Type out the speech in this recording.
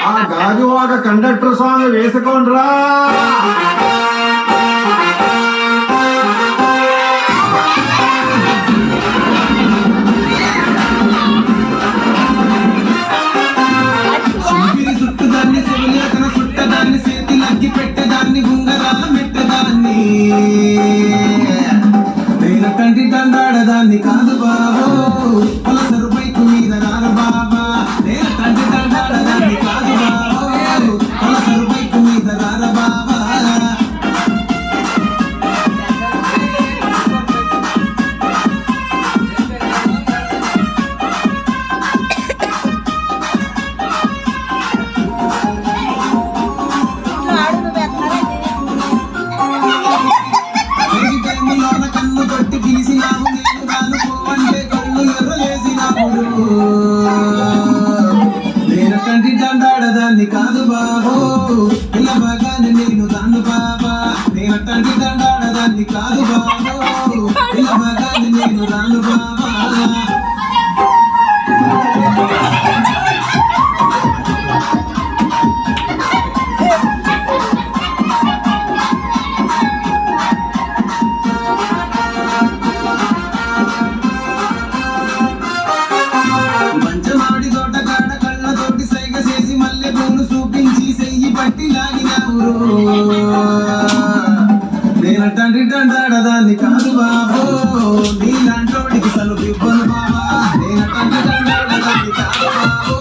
ఆ Gajuwaka conductor song వేసుకోండ్రా. చుట్టదాన్ని చెవులేకన చుట్టదాన్ని చేతి లగ్గి పెట్టేదాన్ని ఉంగరాల మెట్టదాన్ని నేను కంటి దండాడదాన్ని కాదు బాబో పొలసరు బైకు మీద రారు బాబా నేను కంటి దండాడదాన్ని కాదు బాబో పొలసరు బైకు మీద రారు బాబా కన్ను కొట్టి పిలిచినావు నేను రాను పోవంటే కళ్ళు ఎర్రలేసినప్పుడు నేను కంటి దండాడదాన్ని కాదు బాబో ఇలా బాగానే నేను రాను బాబా నేను కంటి దండాడదాన్ని కాదు బాబో ఇలా బాగానే నేను రాను బాబా మంచమాడి తోటగాడ కళ్ళతోటి సైగ చేసి మల్లె పూలు చూపించి చెయ్యి పట్టి లాగినావురు నేను తండ్రి దండాడదాన్ని కాదు బాబో నీలాంటోడికి సలు ఇవ్వను బాబా నేను తండ్రి దండాడదాన్ని కాదు బాబో